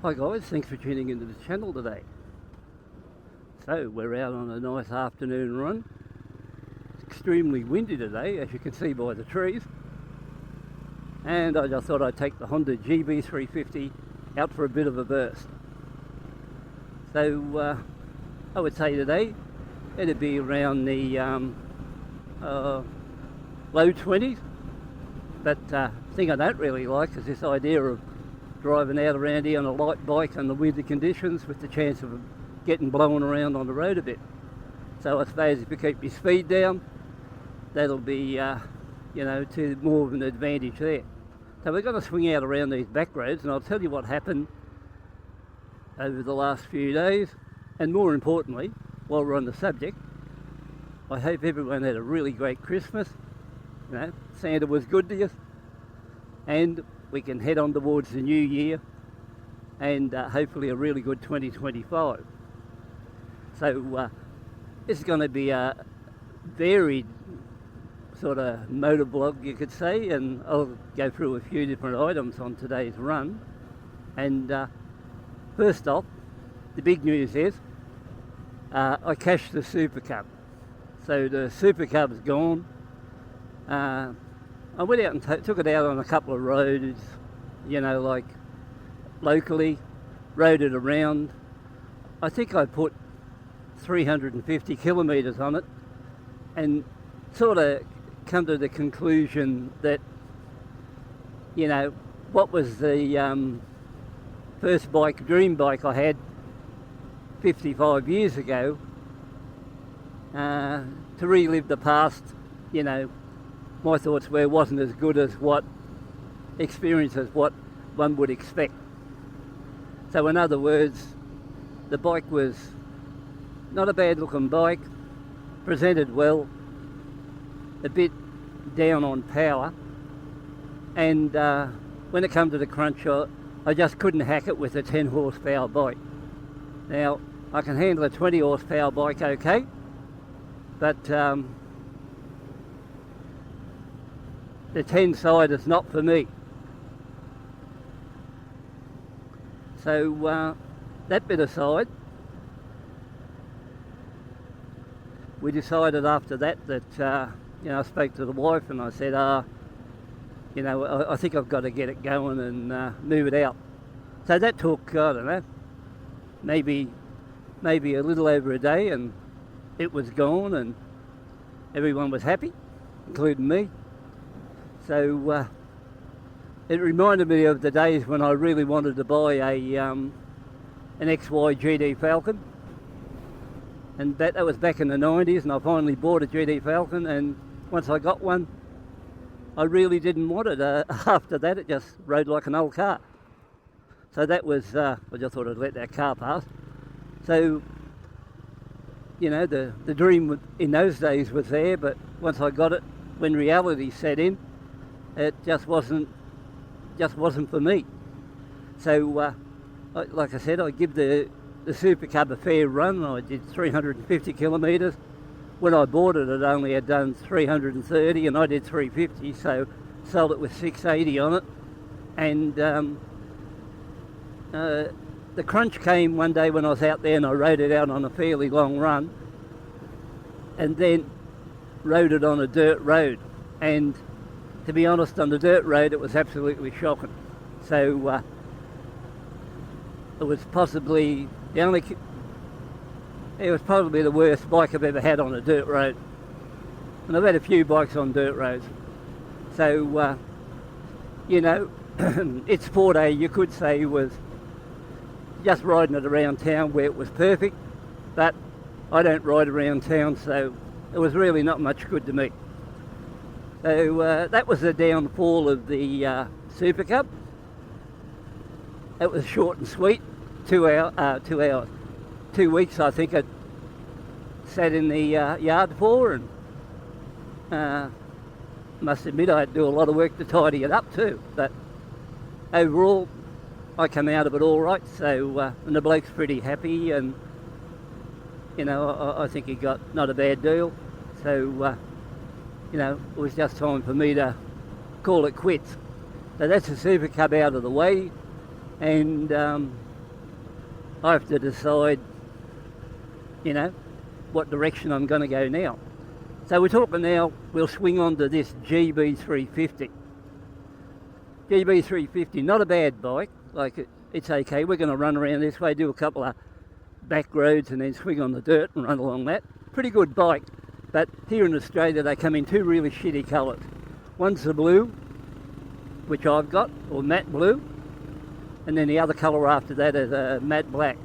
Hi guys, thanks for tuning into the channel today. So we're out on a nice afternoon run. It's extremely windy today, as you can see by the trees. And I just thought I'd take the Honda GB350 out for a bit of a burst. So I would say today it'd be around the low 20s. But the thing I don't really like is this idea of driving out around here on a light bike under winter conditions with the chance of getting blown around on the road a bit. So I suppose if you keep your speed down, that'll be, to more of an advantage there. So we're going to swing out around these back roads, and I'll tell you what happened over the last few days, and more importantly, while we're on the subject, I hope everyone had a really great Christmas. Santa was good to you, and we can head on towards the new year and hopefully a really good 2025. So this is going to be a varied sort of motor blog, you could say, and I'll go through a few different items on today's run. And first off, the big news is I cashed the Super Cub. So the Super Cub's gone. I went out and took it out on a couple of roads, like locally, rode it around. I think I put 350 kilometres on it and sort of come to the conclusion that, what was the first bike, dream bike I had 55 years ago, to relive the past, my thoughts were wasn't as good as what one would expect. So in other words, the bike was not a bad looking bike, presented well, a bit down on power, and when it came to the crunch, I just couldn't hack it with a 10 horsepower bike. Now, I can handle a 20 horsepower bike okay, but the 10 side is not for me. So that bit aside, we decided after that I spoke to the wife and I said, I think I've got to get it going and move it out. So that took, I don't know, maybe a little over a day, and it was gone and everyone was happy, including me. So it reminded me of the days when I really wanted to buy an XY GD Falcon, and that was back in the 90s, and I finally bought a GD Falcon, and once I got one, I really didn't want it. After that, it just rode like an old car. So that was, I just thought I'd let that car pass. So, the dream in those days was there, but once I got it, when reality set in, it just wasn't for me. So, like I said, I give the Super Cub a fair run. I did 350 kilometres. When I bought it, it only had done 330, and I did 350, so sold it with 680 on it. And the crunch came one day when I was out there, and I rode it out on a fairly long run, and then rode it on a dirt road. And to be honest, on the dirt road, it was absolutely shocking. So it was probably the worst bike I've ever had on a dirt road. And I've had a few bikes on dirt roads. So, its forte, you could say, was just riding it around town where it was perfect. But I don't ride around town, so it was really not much good to me. So that was the downfall of the Super Cub. It was short and sweet. 2 hours. 2 weeks, I think, I sat in the yard for, and must admit I had to do a lot of work to tidy it up too. But overall, I come out of it all right. So and the bloke's pretty happy, and I think he got not a bad deal. So it was just time for me to call it quits. So that's the Super Cub out of the way, and I have to decide, you know, what direction I'm going to go now. So we're talking now, we'll swing on to this GB350. GB350, not a bad bike, like it's okay. We're going to run around this way, do a couple of back roads and then swing on the dirt and run along that. Pretty good bike, but here in Australia they come in two really shitty colours. One's the blue, which I've got, or matte blue, and then the other colour after that is matte black.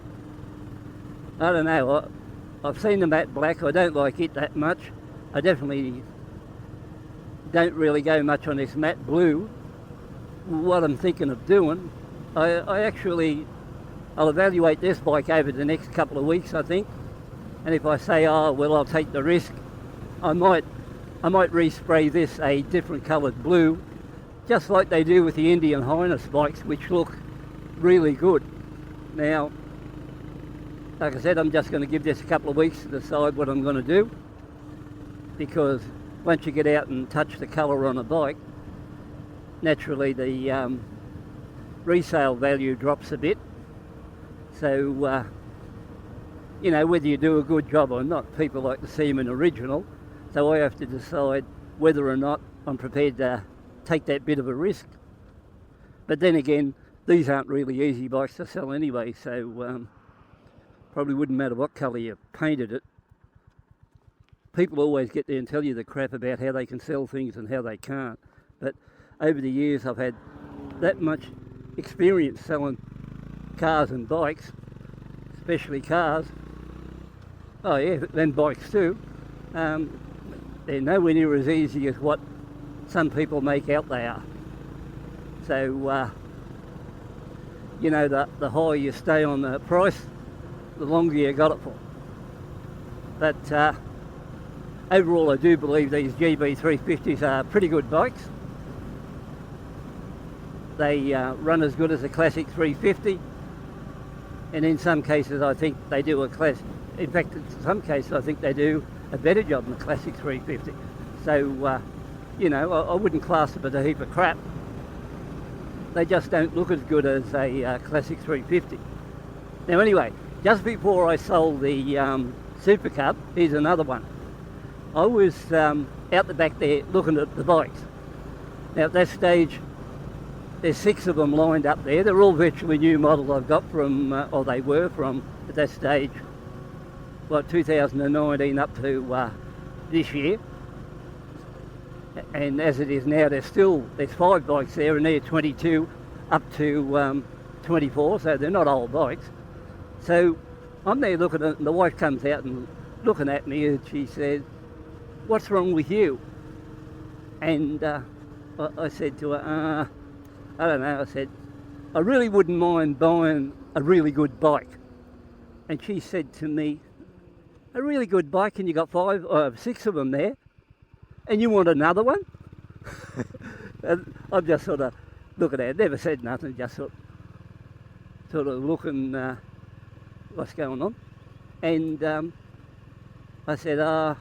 I don't know, I've seen the matte black, I don't like it that much. I definitely don't really go much on this matte blue. What I'm thinking of doing, I'll evaluate this bike over the next couple of weeks, I think. And if I say, oh, well, I'll take the risk, I might respray this a different coloured blue, just like they do with the Indian Highness bikes, which look really good. Now, like I said, I'm just going to give this a couple of weeks to decide what I'm going to do, because once you get out and touch the colour on a bike, naturally the resale value drops a bit. So, you know, whether you do a good job or not, people like to see them in original. So I have to decide whether or not I'm prepared to take that bit of a risk. But then again, these aren't really easy bikes to sell anyway, so probably wouldn't matter what colour you painted it. People always get there and tell you the crap about how they can sell things and how they can't. But over the years I've had that much experience selling cars and bikes, especially cars. Oh yeah, then bikes too. They're nowhere near as easy as what some people make out they are. So, you know, the higher you stay on the price, the longer you got it for. But overall I do believe these GB350s are pretty good bikes. They run as good as a classic 350, and in some cases I think they do a classic. In fact, in some cases I think they do a better job than the classic 350. So, you know, I wouldn't class them as a heap of crap. They just don't look as good as a classic 350. Now anyway, just before I sold the Super Cub, here's another one. I was out the back there looking at the bikes. Now at that stage, there's 6 of them lined up there. They're all virtually new models I've got from, or they were from, at that stage, well, 2019 up to this year. And as it is now, there's 5 bikes there, and they're 22 up to 24, so they're not old bikes. So I'm there looking at it, and the wife comes out and looking at me, and she says, "What's wrong with you?" And I said to her, I don't know, I said, "I really wouldn't mind buying a really good bike." And she said to me, "A really good bike, and you got 6 of them there, and you want another one?" And I'm just sort of looking at it, never said nothing, just sort of looking what's going on. And I said, I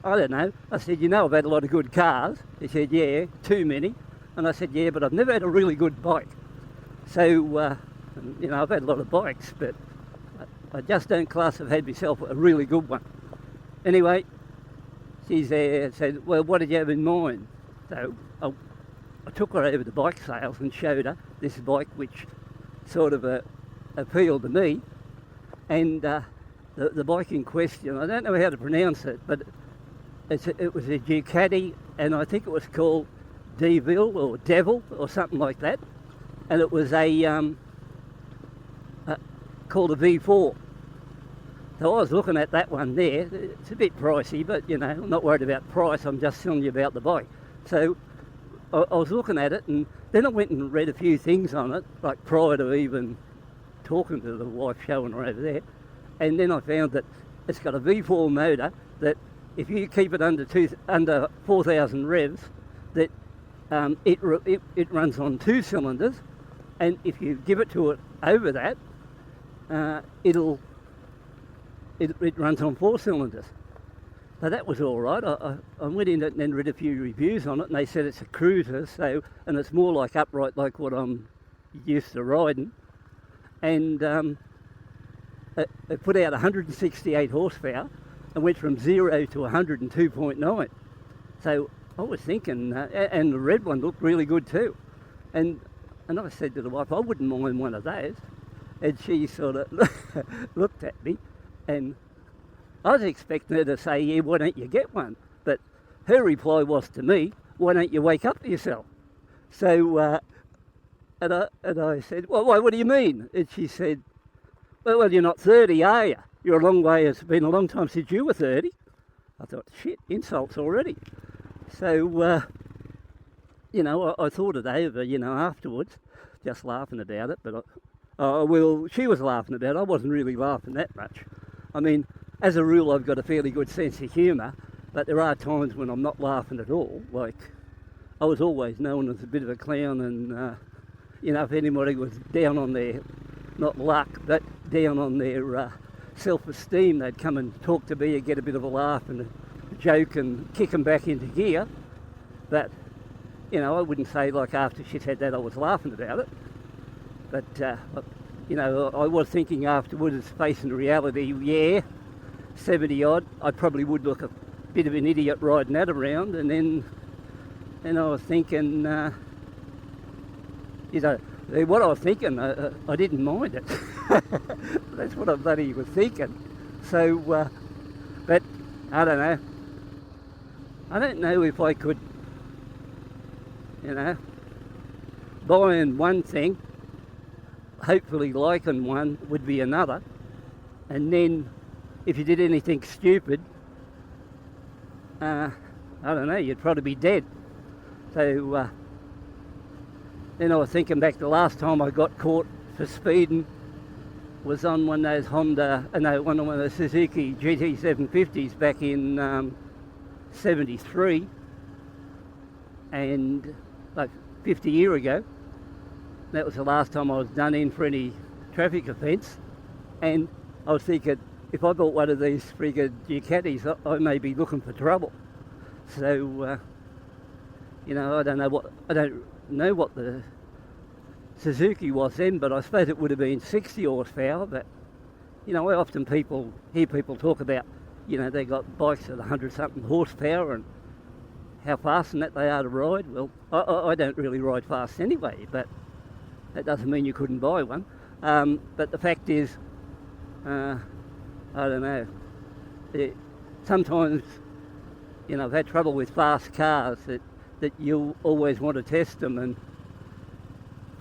don't know. I said, "You know, I've had a lot of good cars." He said, "Yeah, too many." And I said, "Yeah, but I've never had a really good bike." So, you know, I've had a lot of bikes, but I just don't class I've had myself a really good one. Anyway, she's there, said, "Well, what did you have in mind?" So I took her over to bike sales and showed her this bike, which sort of appealed to me. And the bike in question, I don't know how to pronounce it, but it was a Ducati, and I think it was called diavel or something like that. And it was called a V4. So I was looking at that one there. It's a bit pricey, but you know, I'm not worried about price, I'm just telling you about the bike. So I was looking at it, and then I went and read a few things on it, like prior to even talking to the wife, showing her over there. And then I found that it's got a V4 motor that if you keep it under 4,000 revs, that it runs on 2 cylinders, and if you give it to it over that, it runs on 4 cylinders. So that was all right. I went in it and then read a few reviews on it, and they said it's a cruiser, so, and it's more like upright, like what I'm used to riding. And it put out 168 horsepower and went from 0 to 102.9. So I was thinking, and the red one looked really good too. And I said to the wife, I wouldn't mind one of those. And she sort of looked at me, and I was expecting her to say, yeah, why don't you get one? But her reply was to me, why don't you wake up to yourself? So, and I said, well, what do you mean? And she said, well, you're not 30, are you? You're a long way, it's been a long time since you were 30. I thought, shit, insults already. So, you know, I thought it over, you know, afterwards, just laughing about it. But, well, she was laughing about it. I wasn't really laughing that much. I mean, as a rule, I've got a fairly good sense of humour, but there are times when I'm not laughing at all. Like, I was always known as a bit of a clown, and, you know, if anybody was down on their, not luck, but down on their self-esteem, they'd come and talk to me and get a bit of a laugh and a joke and kick them back into gear. But, you know, I wouldn't say, like, after she said that I was laughing about it. But, you know, I was thinking afterwards, facing reality, yeah, 70 odd, I probably would look a bit of an idiot riding that around. And then I was thinking, you know, what I was thinking, I didn't mind it. That's what I bloody was thinking. So, but I don't know. I don't know if I could, you know, buying one thing, hopefully liking one would be another, and then if you did anything stupid, I don't know, you'd probably be dead. So then I was thinking back, the last time I got caught for speeding was on one of those one of the Suzuki GT750s back in 73, and like 50 years ago. That was the last time I was done in for any traffic offence, and I was thinking, if I bought one of these friggin' Ducatis, I may be looking for trouble. So, you know, I don't know what the Suzuki was then, but I suppose it would have been 60 horsepower. But, you know, I often hear people talk about, you know, they got bikes at 100-something horsepower and how fast and that they are to ride. Well, I don't really ride fast anyway, but that doesn't mean you couldn't buy one. But the fact is, I don't know. Sometimes, you know, I've had trouble with fast cars that you always want to test them, and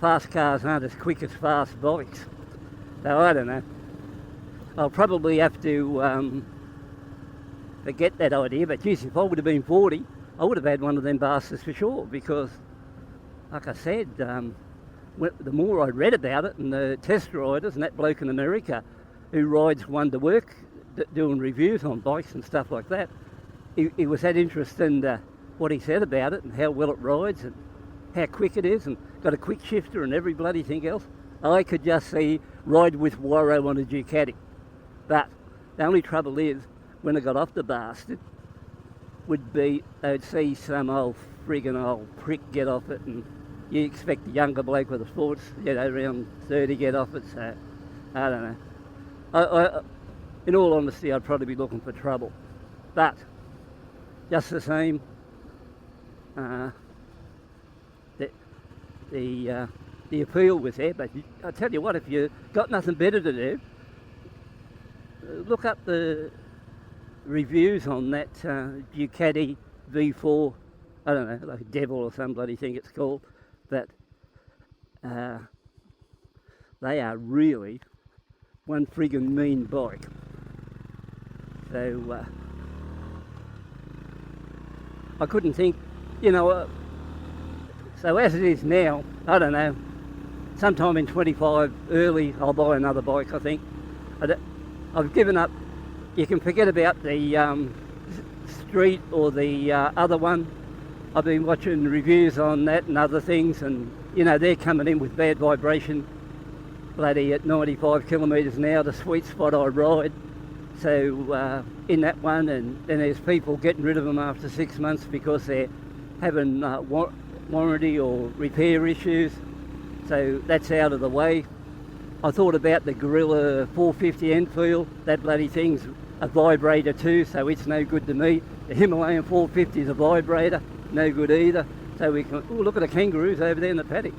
fast cars aren't as quick as fast bikes. So I don't know. I'll probably have to forget that idea, but geez, if I would have been 40, I would have had one of them bastards for sure, because, like I said, the more I read about it, and the test riders, and that bloke in America who rides one to work, doing reviews on bikes and stuff like that, he was that interested in what he said about it and how well it rides and how quick it is, and got a quick shifter and every bloody thing else. I could just see ride with Wiro on a Ducati. But the only trouble is, when I got off the bastard, would be they'd see some old prick get off it, and you expect a younger bloke with a sports, you know, around 30 get off it. So I don't know. I in all honesty, I'd probably be looking for trouble. But just the same, the appeal was there. But I tell you what, if you got nothing better to do, look up the reviews on that Ducati V4. I don't know, like Devil or some bloody thing it's called. But they are really one friggin' mean bike. So I couldn't think, you know, so as it is now, I don't know, sometime in 25 early I'll buy another bike, I think. I've given up. You can forget about the street or the other one. I've been watching reviews on that and other things, and you know, they're coming in with bad vibration, bloody at 95 kilometres an hour, the sweet spot I ride. So in that one, and then there's people getting rid of them after 6 months because they're having warranty or repair issues. So that's out of the way. I thought about the Gorilla 450 Enfield. That bloody thing's a vibrator too, so it's no good to me. The Himalayan 450 is a vibrator, no good either. So we can, oh, look at the kangaroos over there in the paddock.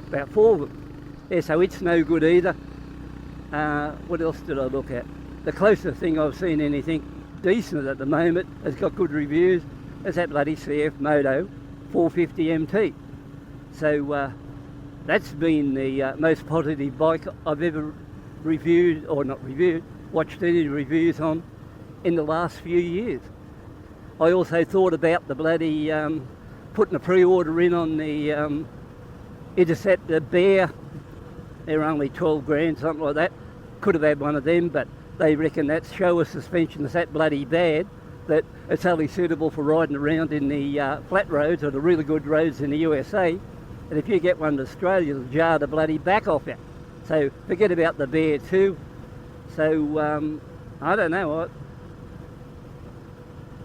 About 4 of them. Yeah, so it's no good either. What else did I look at? The closest thing I've seen anything decent at the moment has got good reviews is that bloody cfmoto 450 MT. So that's been the most positive bike I've ever reviewed, or not reviewed, watched any reviews on in the last few years. I also thought about the bloody putting a pre-order in on the Interceptor Bear. They're only 12 grand, something like that. Could have had one of them, but they reckon that shower suspension is that bloody bad that it's only suitable for riding around in the flat roads or the really good roads in the USA. And if you get one in Australia, it'll jar the bloody back off you. So forget about the Bear too. So I don't know.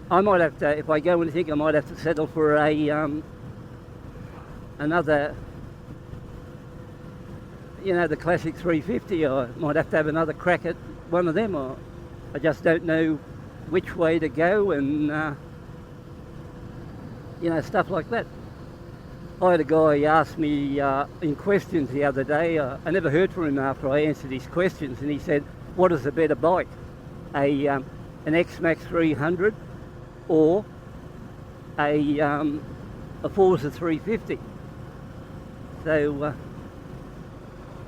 I might have to, if I go and think, I might have to settle for a another, you know, the classic 350. I might have to have another crack at one of them. I just don't know which way to go, and you know, stuff like that. I had a guy ask me in questions the other day. I never heard from him after I answered his questions, and he said, what is a better bike, an X-Max 300 or a Forza 350? So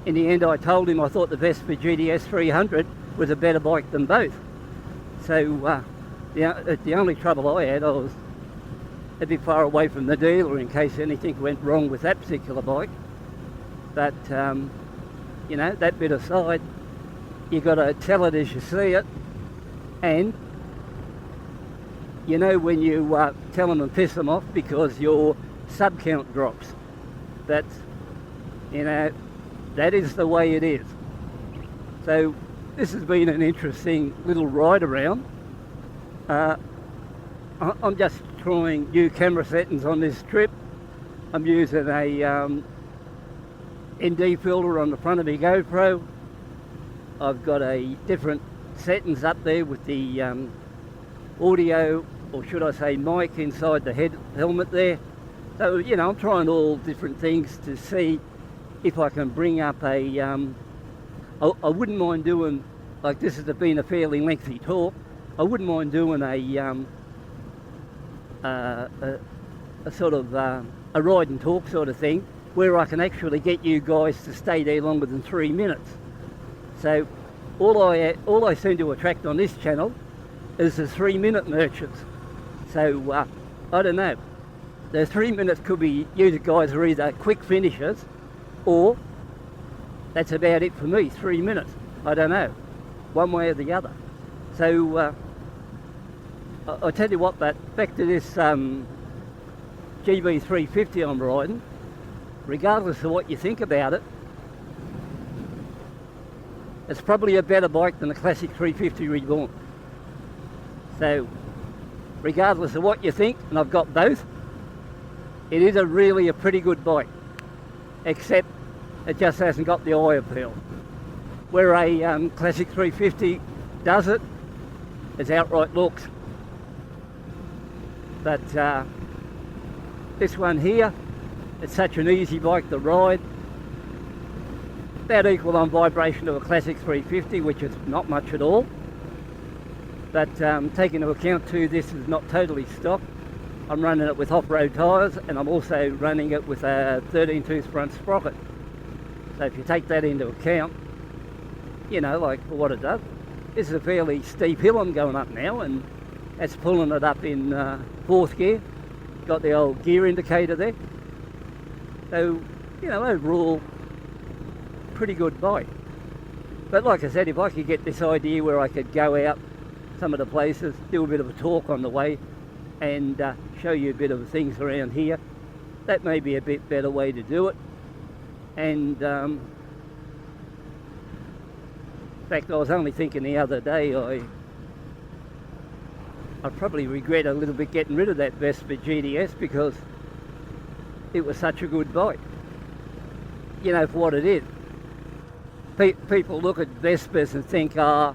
in the end I told him I thought the Vespa GTS 300 was a better bike than both. So the only trouble I had, I was a bit far away from the dealer in case anything went wrong with that particular bike. But you know, that bit aside, you got to tell it as you see it, and you know when you tell them and piss them off because your sub count drops. That's, you know, that is the way it is. So this has been an interesting little ride around. I'm just trying new camera settings on this trip. I'm using a ND filter on the front of my GoPro. I've got a different settings up there with the audio, or should I say mic, inside the helmet there. So, you know, I'm trying all different things to see if I can bring up a I wouldn't mind doing, like this has been a fairly lengthy talk, I wouldn't mind doing a sort of a ride and talk sort of thing where I can actually get you guys to stay there longer than 3 minutes. So all I seem to attract on this channel is the 3-minute merchants. So I don't know, the 3 minutes could be, you guys are either quick finishers or that's about it for me, 3 minutes. I don't know, one way or the other. So I'll tell you what, but back to this GB350 I'm riding, regardless of what you think about it, it's probably a better bike than the classic 350 Reborn. So regardless of what you think, and I've got both, it is really a pretty good bike, except it just hasn't got the eye appeal. Where a classic 350 does it, it's outright looks. But this one here, it's such an easy bike to ride. About equal on vibration to a classic 350, which is not much at all. But taking into account too, this is not totally stock. I'm running it with off-road tyres, and I'm also running it with a 13-tooth front sprocket. So if you take that into account, you know, like for what it does, this is a fairly steep hill I'm going up now, and that's pulling it up in 4th gear. Got the old gear indicator there. So, you know, overall, pretty good bike. But like I said, if I could get this idea where I could go out some of the places, do a bit of a talk on the way, and show you a bit of things around here, that may be a bit better way to do it. And in fact, I was only thinking the other day, I probably regret a little bit getting rid of that Vespa GTS because it was such a good bike, you know, for what it is. people look at Vespas and think, ah,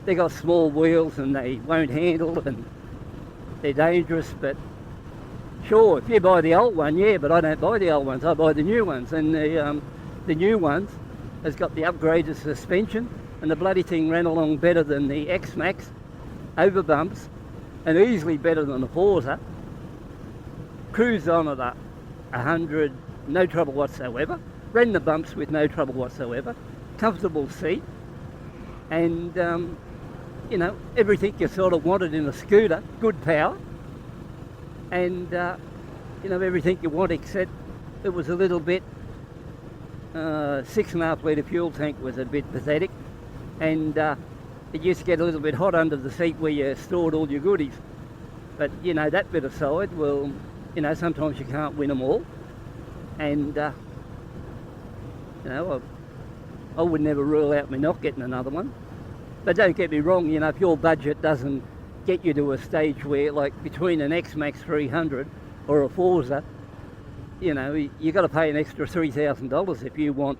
they got small wheels and they won't handle and they're dangerous. But sure, if you buy the old one, yeah, but I don't buy the old ones, I buy the new ones. And the new ones has got the upgraded suspension, and the bloody thing ran along better than the X-Max over bumps, and easily better than the Forza. Cruised on at 100, no trouble whatsoever. Ran the bumps with no trouble whatsoever. Comfortable seat, and you know, everything you sort of wanted in a scooter. Good power, and you know, everything you want, except it was a little bit 6.5 litre fuel tank was a bit pathetic, and it used to get a little bit hot under the seat where you stored all your goodies. But you know, that bit aside, well, you know, sometimes you can't win them all, and you know, I would never rule out me not getting another one. But don't get me wrong, you know, if your budget doesn't get you to a stage where, like, between an X-Max 300 or a Forza, you know, you got to pay an extra $3,000 if you want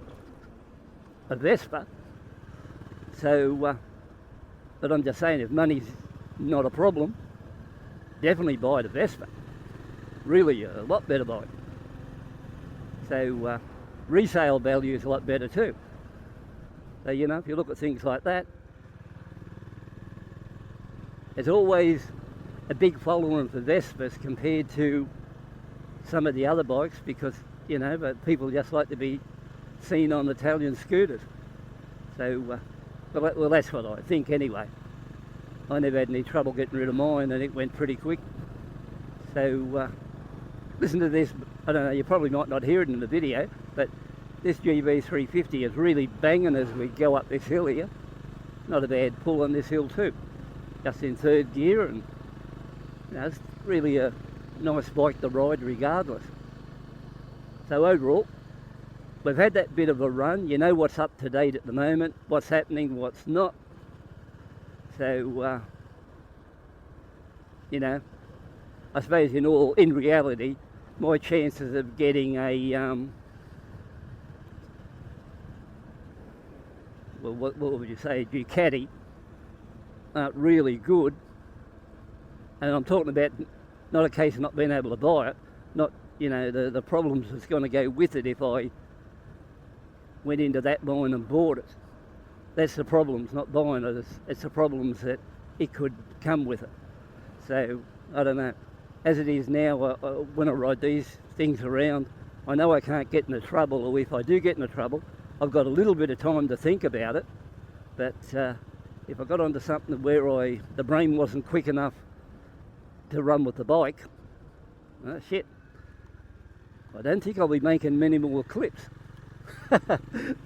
a Vespa. So, but I'm just saying, if money's not a problem, definitely buy the Vespa. Really a lot better bike. So, resale value is a lot better too. So, you know, if you look at things like that, there's always a big following for Vespas compared to some of the other bikes, because, you know, but people just like to be seen on Italian scooters. So, well, that's what I think anyway. I never had any trouble getting rid of mine, and it went pretty quick. So, listen to this. I don't know, you probably might not hear it in the video, but this GB350 is really banging as we go up this hill here. Not a bad pull on this hill too. Just in third gear, and you know, it's really a nice bike to ride regardless. So overall, we've had that bit of a run. You know what's up to date at the moment, what's happening, what's not. So, you know, I suppose in reality, my chances of getting a well, what would you say, Ducati, aren't really good. And I'm talking about not a case of not being able to buy it, not, you know, the problems that's going to go with it if I went into that line and bought it. That's the problems, not buying it. It's the problems that it could come with it. So, I don't know. As it is now, when I ride these things around, I know I can't get into trouble, or if I do get into trouble, I've got a little bit of time to think about it. But if I got onto something where the brain wasn't quick enough to run with the bike, shit, I don't think I'll be making many more clips.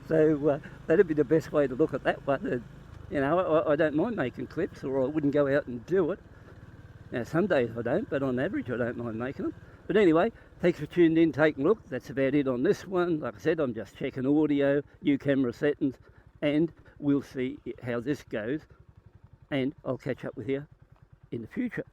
So that'd be the best way to look at that one. You know, I don't mind making clips, or I wouldn't go out and do it. Now, some days I don't, but on average I don't mind making them. But anyway, thanks for tuning in, taking a look. That's about it on this one. Like I said, I'm just checking audio, new camera settings, and we'll see how this goes. And I'll catch up with you in the future.